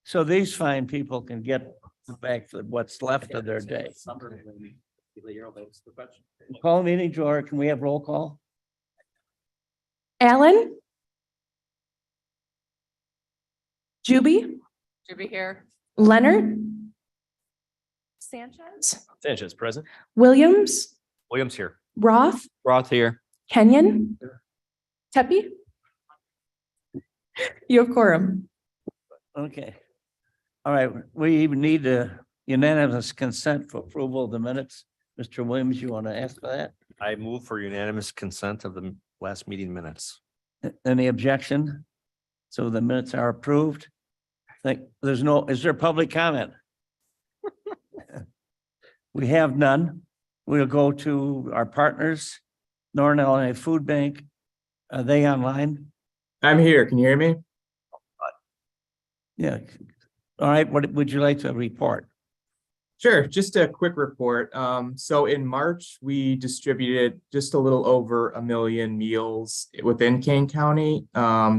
So these fine people can get back to what's left of their day. Call meeting, George. Can we have roll call? Allen? Juby? Juby here. Leonard? Sanchez? Sanchez present. Williams? Williams here. Roth? Roth here. Kenyon? Tepe? You have quorum. Okay. All right, we even need a unanimous consent for approval of the minutes. Mr. Williams, you want to ask for that? I move for unanimous consent of the last meeting minutes. Any objection? So the minutes are approved. Think there's no, is there public comment? We have none. We'll go to our partners, Northern Illinois Food Bank. Are they online? I'm here. Can you hear me? Yeah. All right. What would you like to report? Sure. Just a quick report. So in March, we distributed just a little over 1 million meals within Kane County.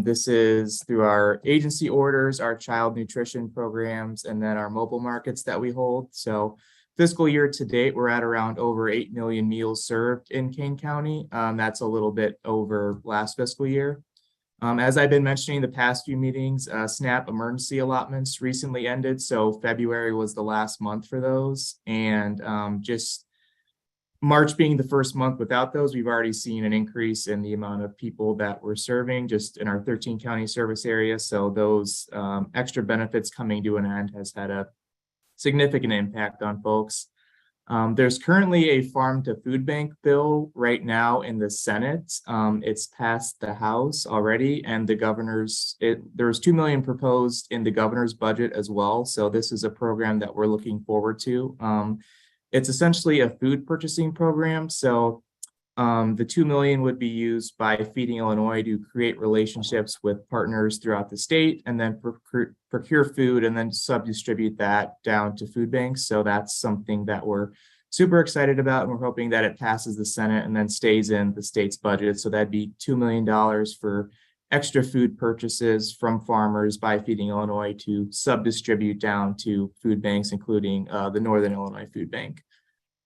This is through our agency orders, our child nutrition programs, and then our mobile markets that we hold. So fiscal year to date, we're at around over 8 million meals served in Kane County. That's a little bit over last fiscal year. As I've been mentioning the past few meetings, SNAP emergency allotments recently ended. So February was the last month for those. And just March being the first month without those, we've already seen an increase in the amount of people that we're serving just in our 13 county service area. So those extra benefits coming to an end has had a significant impact on folks. There's currently a farm to food bank bill right now in the Senate. It's passed the House already, and the there's 2 million proposed in the governor's budget as well. So this is a program that we're looking forward to. It's essentially a food purchasing program. So the 2 million would be used by Feeding Illinois to create relationships with partners throughout the state and then procure food and then sub-distribute that down to food banks. So that's something that we're super excited about, and we're hoping that it passes the Senate and then stays in the state's budget. So that'd be $2 million for extra food purchases from farmers by Feeding Illinois to sub-distribute down to food banks, including the Northern Illinois Food Bank.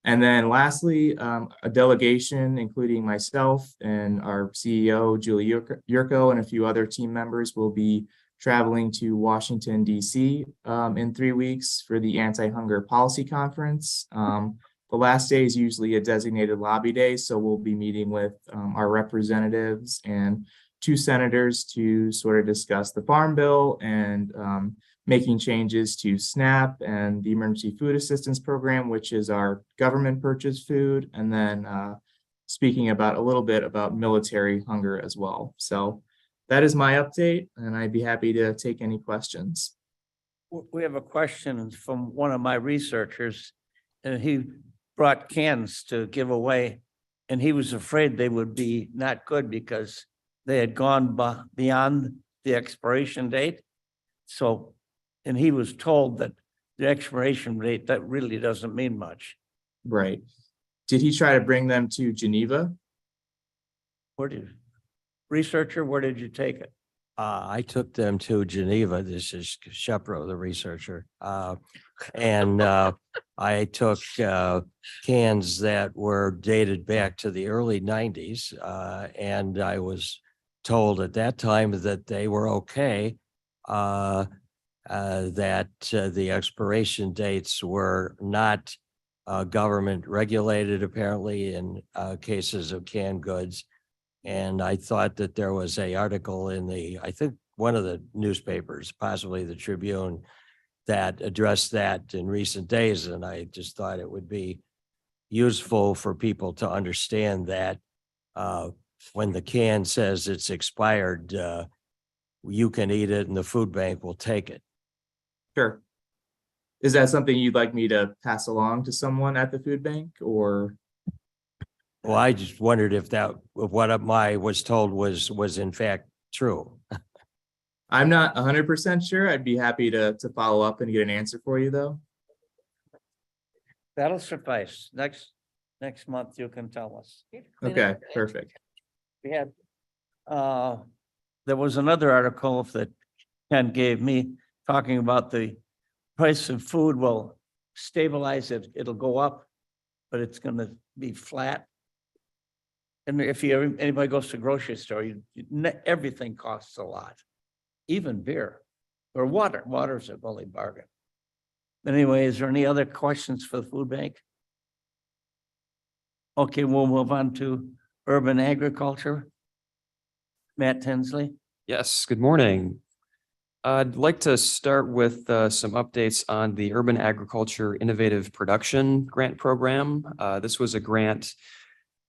And then lastly, a delegation, including myself and our CEO, Julie Yurko, and a few other team members will be traveling to Washington, D.C. In 3 weeks for the Anti-Hunger Policy Conference. The last day is usually a designated lobby day, so we'll be meeting with our representatives and 2 senators to sort of discuss the Farm Bill and making changes to SNAP and the Emergency Food Assistance Program, which is our government purchased food, and then speaking about a little bit about military hunger as well. So that is my update, and I'd be happy to take any questions. We have a question from one of my researchers, and he brought cans to give away, and he was afraid they would be not good because they had gone beyond the expiration date. So, and he was told that the expiration date, that really doesn't mean much. Right. Did he try to bring them to Geneva? Researcher, where did you take it? I took them to Geneva. This is Shepro, the researcher. And I took cans that were dated back to the early 90s. And I was told at that time that they were okay, that the expiration dates were not government regulated, apparently, in cases of canned goods. And I thought that there was an article in I think one of the newspapers, possibly the Tribune, that addressed that in recent days. And I just thought it would be useful for people to understand that when the can says it's expired, you can eat it and the food bank will take it. Sure. Is that something you'd like me to pass along to someone at the food bank, or? Well, I just wondered if what I was told was in fact true. I'm not 100% sure. I'd be happy to follow up and get an answer for you, though. That'll suffice. Next month you can tell us. Okay, perfect. We had, there was another article that Ken gave me talking about the price of food will stabilize it, it'll go up, but it's gonna be flat. And if anybody goes to the grocery store, everything costs a lot, even beer or water. Water's a bully bargain. Anyway, is there any other questions for the food bank? Okay, we'll move on to urban agriculture. Matt Tinsley. Yes, good morning. I'd like to start with some updates on the Urban Agriculture Innovative Production Grant Program. This was a grant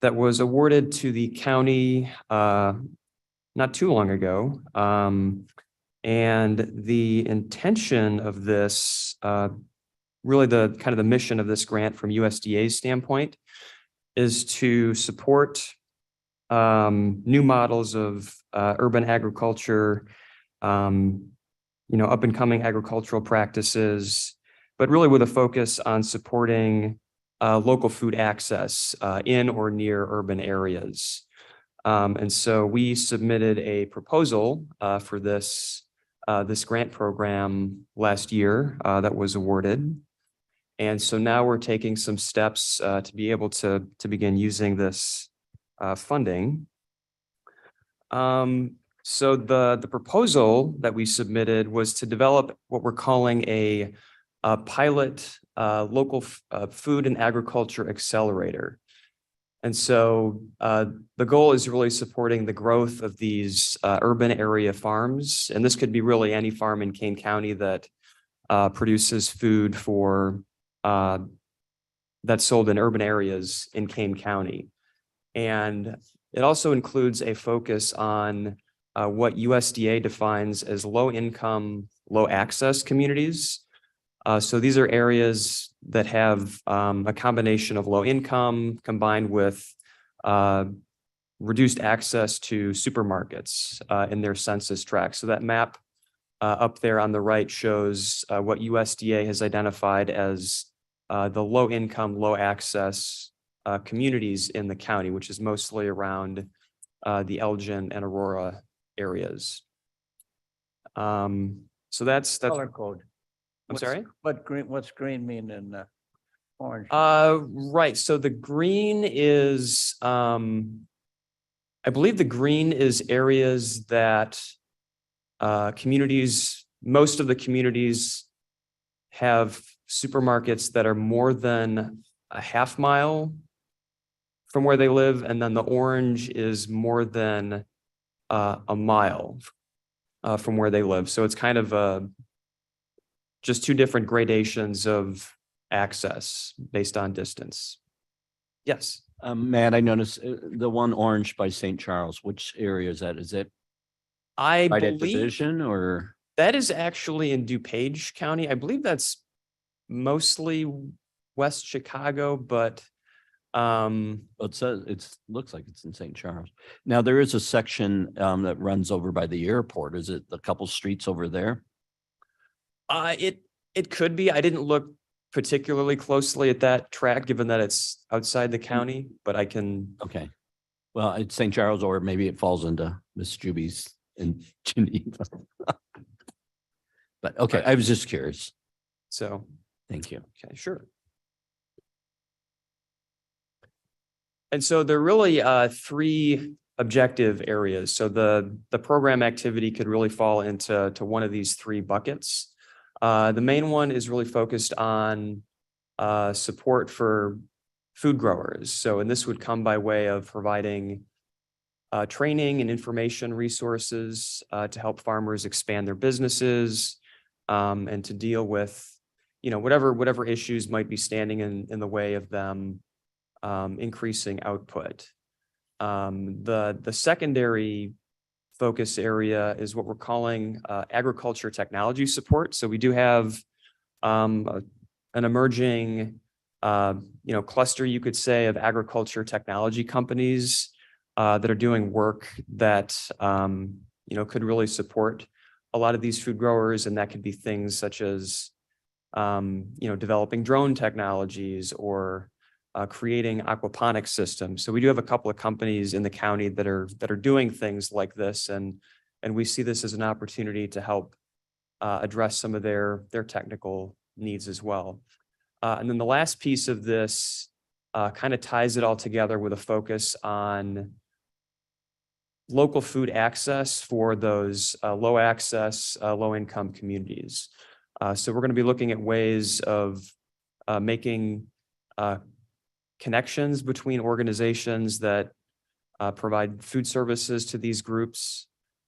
that was awarded to the county not too long ago. And the intention of this, really the kind of the mission of this grant from USDA's standpoint, is to support new models of urban agriculture, up and coming agricultural practices, but really with a focus on supporting local food access in or near urban areas. And so we submitted a proposal for this grant program last year that was awarded. And so now we're taking some steps to be able to begin using this funding. So the proposal that we submitted was to develop what we're calling a pilot local food and agriculture accelerator. And so the goal is really supporting the growth of these urban area farms. And this could be really any farm in Kane County that produces food for that's sold in urban areas in Kane County. And it also includes a focus on what USDA defines as low income, low access communities. So these are areas that have a combination of low income combined with reduced access to supermarkets in their census tract. So that map up there on the right shows what USDA has identified as the low income, low access communities in the county, which is mostly around the Elgin and Aurora areas. So that's Color code. I'm sorry? What's green mean in orange? Right. So the green is, I believe the green is areas that most of the communities have supermarkets that are more than a half mile from where they live. And then the orange is more than a mile from where they live. So it's kind of just two different gradations of access based on distance. Yes. Matt, I noticed the one orange by St. Charles. Which area is that? Is it I right at believe Division or? that is actually in DuPage County. I believe that's mostly West Chicago, but It says looks like it's in St. Charles. Now there is a section that runs over by the airport. Is it a couple streets over there? it could be. I didn't look particularly closely at that track, given that it's outside the county, but I can. Okay. Well, it's St. Charles, or maybe it falls into Miss Juby's in Geneva. But okay, I was just curious. So, Thank you. okay, sure. And so there are really three objective areas. So the program activity could really fall into one of these three buckets. The main one is really focused on support for food growers. So, and this would come by way of providing training and information resources to help farmers expand their businesses and to deal with, whatever issues might be standing in the way of them increasing output. The secondary focus area is what we're calling agriculture technology support. So we do have an emerging, cluster, you could say, of agriculture technology companies that are doing work that, could really support a lot of these food growers. And that could be things such as, developing drone technologies or creating aquaponics systems. So we do have a couple of companies in the county that are doing things like this, and we see this as an opportunity to help address some of their technical needs as well. And then the last piece of this kind of ties it all together with a focus on local food access for those low access, low income communities. So we're going to be looking at ways of making connections between organizations that provide food services to these groups,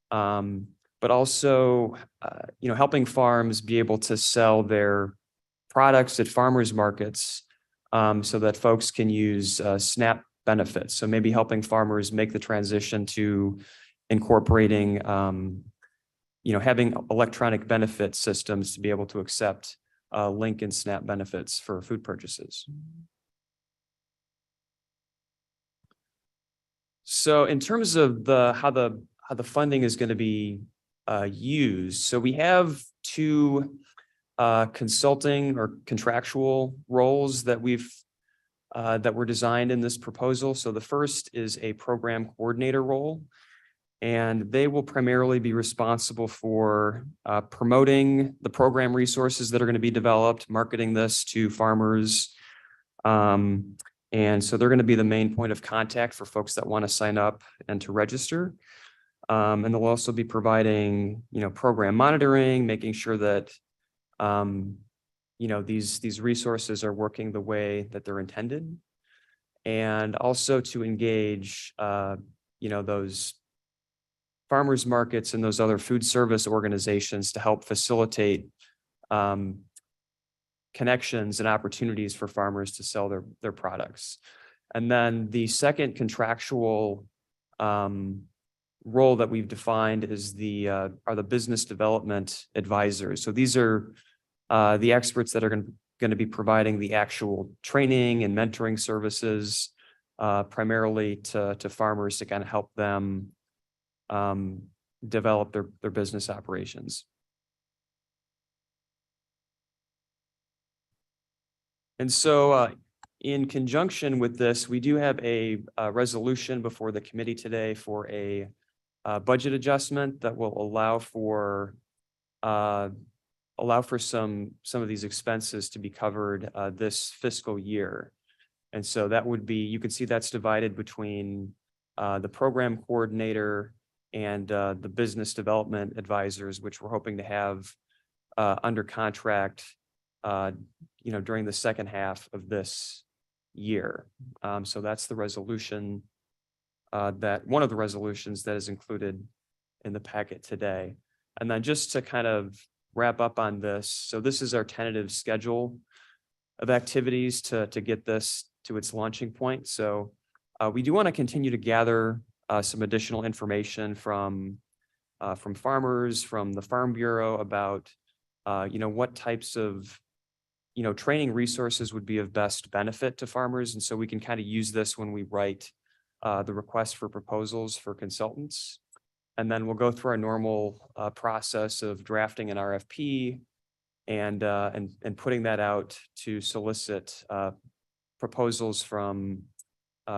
but also, helping farms be able to sell their products at farmers markets so that folks can use SNAP benefits. So maybe helping farmers make the transition to incorporating, having electronic benefit systems to be able to accept link and SNAP benefits for food purchases. So in terms of how the funding is going to be used, so we have two consulting or contractual roles that were designed in this proposal. So the first is a program coordinator role, and they will primarily be responsible for promoting the program resources that are going to be developed, marketing this to farmers. And so they're going to be the main point of contact for folks that want to sign up and to register. And they'll also be providing, program monitoring, making sure that, these resources are working the way that they're intended. And also to engage, those farmers markets and those other food service organizations to help facilitate connections and opportunities for farmers to sell their products. And then the second contractual role that we've defined is are the business development advisors. So these are the experts that are going to be providing the actual training and mentoring services, primarily to farmers to kind of help them develop their business operations. And so in conjunction with this, we do have a resolution before the committee today for a budget adjustment that will allow for some of these expenses to be covered this fiscal year. And so that would be, you can see that's divided between the program coordinator and the business development advisors, which we're hoping to have under contract during the second half of this year. So that's the resolution one of the resolutions that is included in the packet today. And then just to kind of wrap up on this, so this is our tentative schedule of activities to get this to its launching point. So we do want to continue to gather some additional information from farmers, from the Farm Bureau about what types of training resources would be of best benefit to farmers. And so we can kind of use this when we write the request for proposals for consultants. And then we'll go through our normal process of drafting an RFP and putting that out to solicit proposals from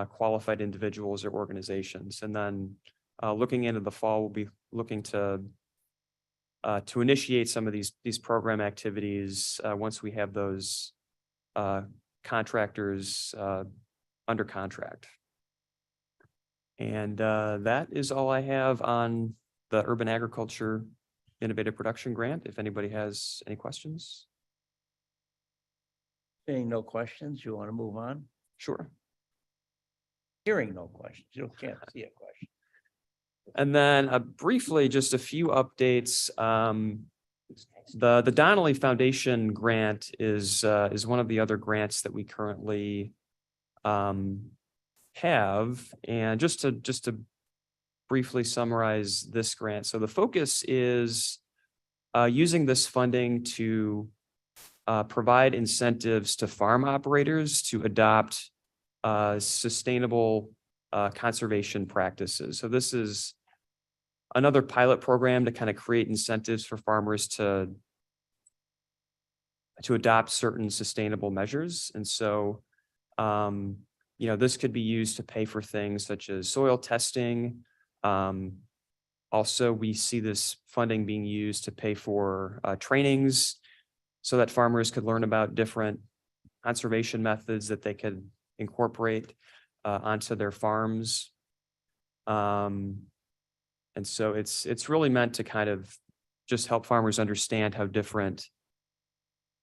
qualified individuals or organizations. And then looking into the fall, we'll be looking to initiate some of these program activities once we have those contractors under contract. And that is all I have on the Urban Agriculture Innovative Production Grant. If anybody has any questions. Seeing no questions, you want to move on? Sure. Hearing no questions, you can't see a question. And then briefly, just a few updates. The Donnelly Foundation grant is one of the other grants that we currently have. And just to briefly summarize this grant. So the focus is using this funding to provide incentives to farm operators to adopt sustainable conservation practices. So this is another pilot program to kind of create incentives for farmers to adopt certain sustainable measures. And so, this could be used to pay for things such as soil testing, Also, we see this funding being used to pay for trainings so that farmers could learn about different conservation methods that they could incorporate onto their farms. And so it's really meant to kind of just help farmers understand how different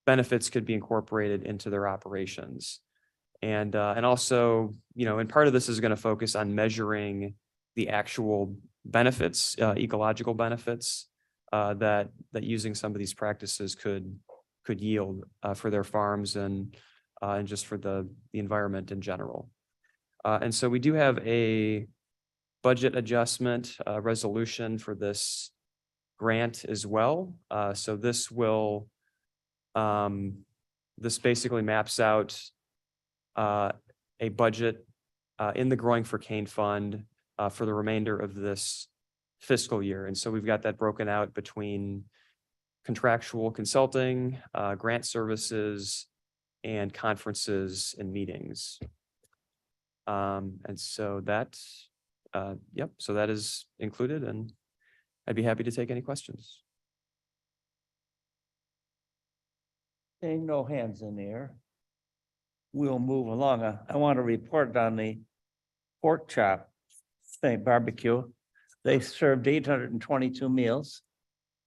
benefits could be incorporated into their operations. And also, and part of this is going to focus on measuring the actual benefits, ecological benefits that using some of these practices could yield for their farms and just for the environment in general. And so we do have a budget adjustment resolution for this grant as well. So this will, this basically maps out a budget in the Growing for Kane Fund for the remainder of this fiscal year. And so we've got that broken out between contractual consulting, grant services, and conferences and meetings. And so that, so that is included, and I'd be happy to take any questions. Seeing no hands in the air, we'll move along. I want to report on the pork chop thing, barbecue. They served 822 meals,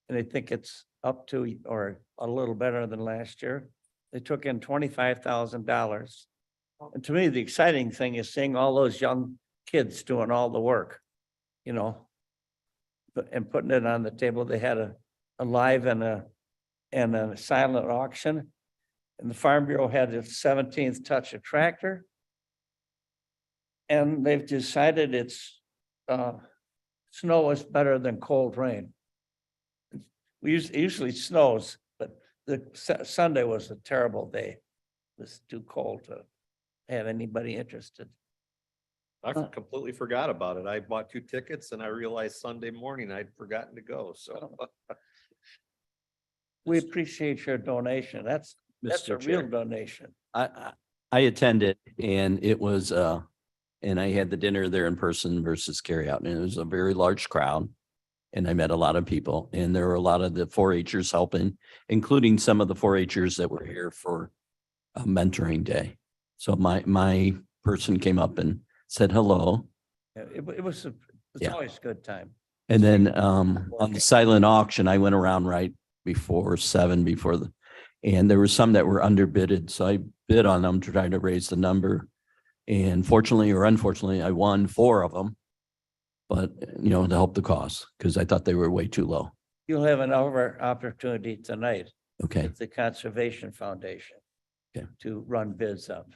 and I think it's up to or a little better than last year. They took in $25,000. And to me, the exciting thing is seeing all those young kids doing all the work, and putting it on the table. They had a live and a silent auction. And the Farm Bureau had its 17th touch a tractor. And they've decided it's snow is better than cold rain. It usually snows, but the Sunday was a terrible day. It was too cold to have anybody interested. I completely forgot about it. I bought 2 tickets and I realized Sunday morning I'd forgotten to go, so. We appreciate your donation. That's a Mr. real Chair. donation. I attended, and it was, and I had the dinner there in person versus carry out, and it was a very large crowd. And I met a lot of people, and there were a lot of the 4-H'ers helping, including some of the 4-H'ers that were here for a mentoring day. So my person came up and said hello. It's Yeah. always a good time. And then on the silent auction, I went around right before 7, and there were some that were underbidded. So I bid on them to try to raise the number. And fortunately or unfortunately, I won 4 of them. But, to help the cause, because I thought they were way too low. You'll have another opportunity tonight Okay. with the Conservation Foundation Okay. to run bids up.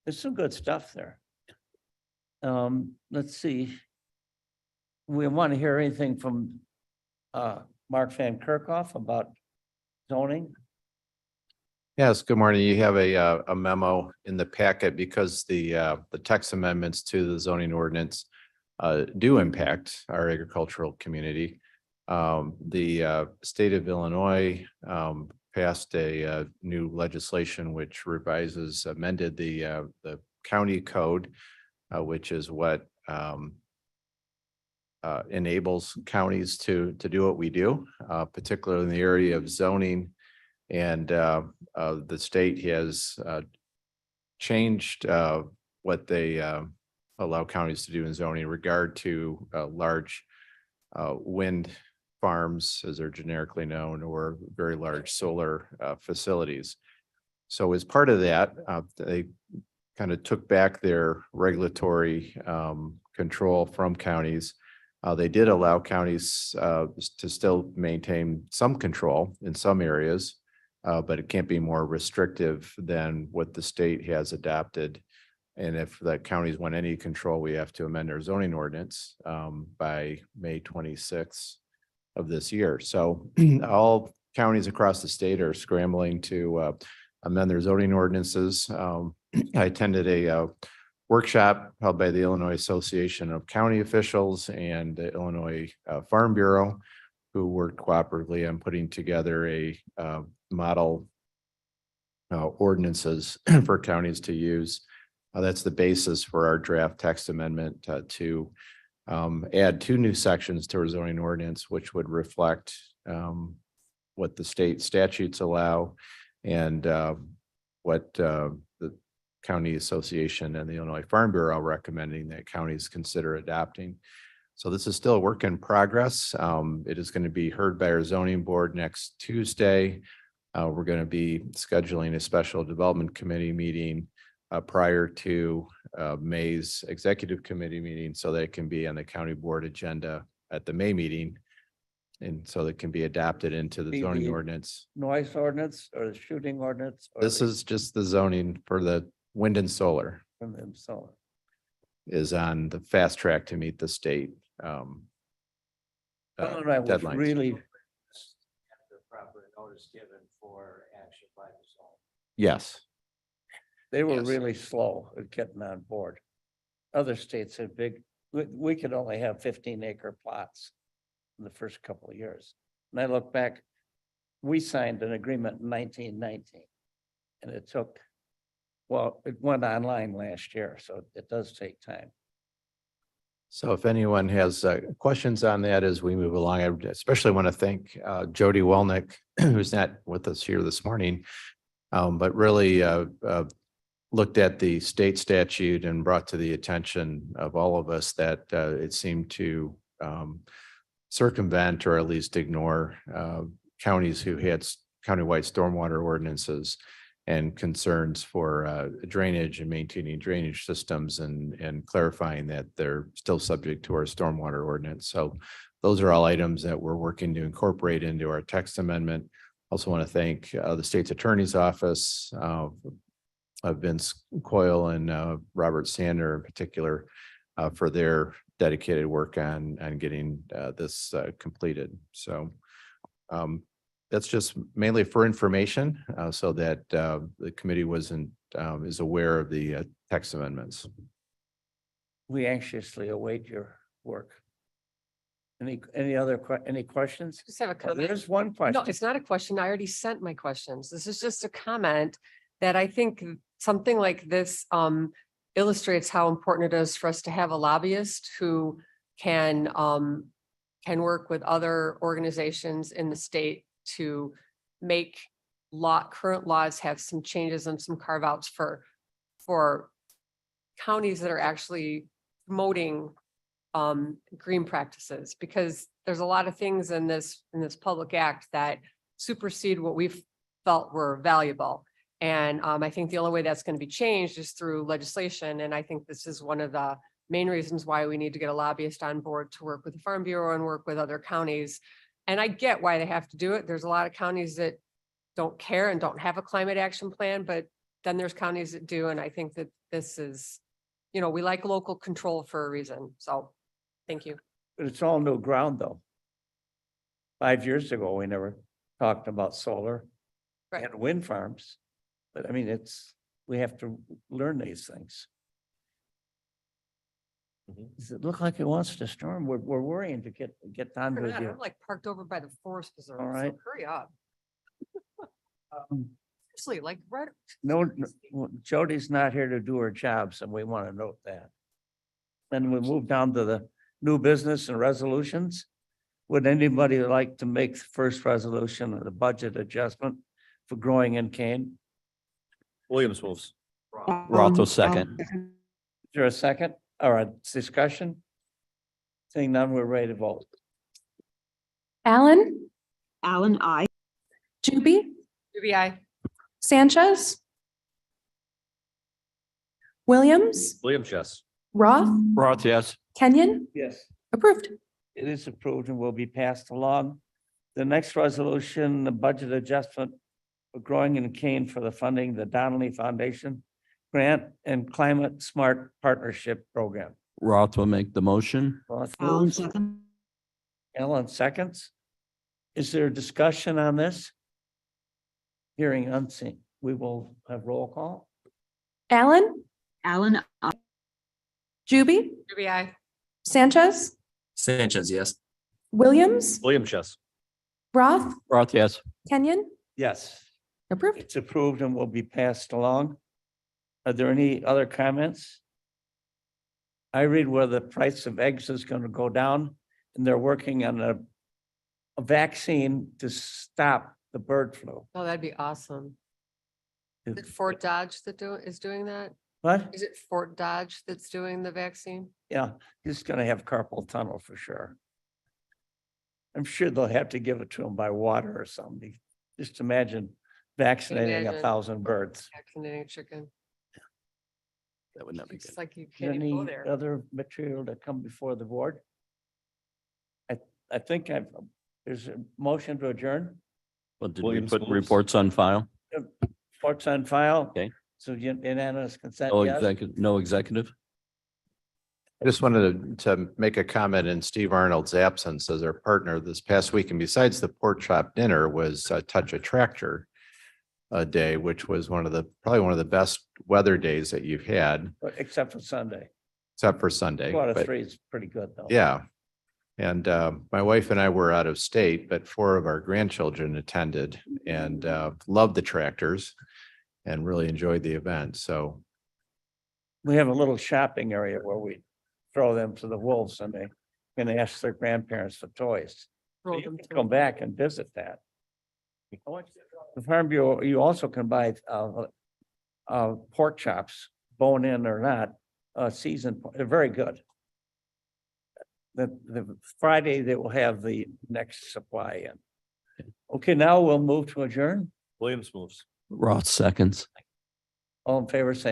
There's some good stuff there. Let's see. We want to hear anything from Mark Van Kerkhoff about zoning. Yes, good morning. You have a memo in the packet because the text amendments to the zoning ordinance do impact our agricultural community. The state of Illinois passed a new legislation which amended the county code, which is what enables counties to do what we do, particularly in the area of zoning. And the state has changed what they allow counties to do in zoning in regard to large wind farms, as they're generically known, or very large solar facilities. So as part of that, they kind of took back their regulatory control from counties. They did allow counties to still maintain some control in some areas, but it can't be more restrictive than what the state has adopted. And if the counties want any control, we have to amend our zoning ordinance by May 26th of this year. So all counties across the state are scrambling to amend their zoning ordinances. I attended a workshop held by the Illinois Association of County Officials and the Illinois Farm Bureau, who worked cooperatively on putting together a model ordinances for counties to use. That's the basis for our draft text amendment to add two new sections to our zoning ordinance, which would reflect what the state statutes allow and what the county association and the Illinois Farm Bureau are recommending that counties consider adopting. So this is still a work in progress. It is going to be heard by our zoning board next Tuesday. We're going to be scheduling a special development committee meeting prior to May's executive committee meeting so that it can be on the county board agenda at the May meeting. And so that can be adapted into the zoning ordinance. Noise ordinance or the shooting ordinance? or This the- is just the zoning for the wind and solar From them, so. is on the fast track to meet the state Someone I was deadlines. really, The proper notice given for action by the zone. Yes. they were Yes. really slow at getting on board. Other states had big, we could only have 15-acre plots in the first couple of years. And I look back, we signed an agreement in 1919. And it took, well, it went online last year, so it does take time. So if anyone has questions on that as we move along, I especially want to thank Jody Welnick, who's not with us here this morning, but really looked at the state statute and brought to the attention of all of us that it seemed to circumvent or at least ignore counties who had countywide stormwater ordinances and concerns for drainage and maintaining drainage systems and clarifying that they're still subject to our stormwater ordinance. So those are all items that we're working to incorporate into our text amendment. Also want to thank the state's attorney's office, Vince Coyle and Robert Sander in particular for their dedicated work on getting this completed. So that's just mainly for information so that the committee is aware of the text amendments. We anxiously await your work. Any questions? Just have a comment. There's one No, question. it's not a question. I already sent my questions. This is just a comment that I think something like this illustrates how important it is for us to have a lobbyist who can work with other organizations in the state to make current laws have some changes and some carve outs for counties that are actually promoting green practices, because there's a lot of things in this public act that supersede what we've felt were valuable. And I think the only way that's going to be changed is through legislation. And I think this is one of the main reasons why we need to get a lobbyist on board to work with the Farm Bureau and work with other counties. And I get why they have to do it. There's a lot of counties that don't care and don't have a climate action plan, but then there's counties that do. And I think that this is, we like local control for a reason. So thank you. But it's all new ground, though. 5 years ago, we never talked about solar Right. and wind farms. But I mean, we have to learn these things. Does it look like it wants to storm? We're worrying to get on with you. I'm like parked over by the forest preserve. All So right. hurry up. Um, Seriously, like right. No, Jody's not here to do her job, so we want to note that. Then we move down to the new business and resolutions. Would anybody like to make the first resolution of the budget adjustment for growing in Kane? Williams moves. Roth will second. Is there a second? All right, discussion? Seeing none, we're ready to vote. Allen, Allen, I. Juby, UBI. Sanchez, Williams, Williams, yes. Roth, Roth, yes. Kenyon, Yes. approved. It is approved and will be passed along. The next resolution, the budget adjustment for growing in Kane for the funding, the Donnelly Foundation grant and Climate Smart Partnership Program. Roth will make the motion. Roth Allen, moves. second. Ellen seconds. Is there a discussion on this? Hearing unseen, we will have roll call. Allen, Allen, I. Juby, UBI. Sanchez, Sanchez, yes. Williams, Williams, yes. Roth, Roth, yes. Kenyon, Yes, approved. it's approved and will be passed along. Are there any other comments? I read where the price of eggs is going to go down and they're working on a vaccine to stop the bird flu. Oh, that'd be awesome. Is it Fort Dodge that is doing that? What? Is it Fort Dodge that's doing the vaccine? Yeah, he's gonna have carpal tunnel for sure. I'm sure they'll have to give it to him by water or something. Just imagine vaccinating Imagine. 1,000 birds. Vaccinating chicken. That would not be good. It's like you Is there can't even go any there. other material to come before the board? I think there's a motion to adjourn. Well, did we Williams put moves. reports on file? Reports on file. Okay. So unanimous consent, Oh, yes? no executive? I just wanted to make a comment in Steve Arnold's absence as our partner this past week. And besides the pork chop dinner was Touch a Tractor day, which was probably one of the best weather days that you've had, Except for Sunday. except for Sunday. 2 out of But 3 is pretty good though. yeah. And my wife and I were out of state, but 4 of our grandchildren attended and loved the tractors and really enjoyed the event. So We have a little shopping area where we throw them to the wolves and they can ask their grandparents for toys. Throw You them can to come back and visit that. The Farm Bureau, you also can buy pork chops, bone in or not, seasoned, they're very good. The Friday they will have the next supply in. Okay, now we'll move to adjourn. Williams moves. Roth seconds. All in favor, say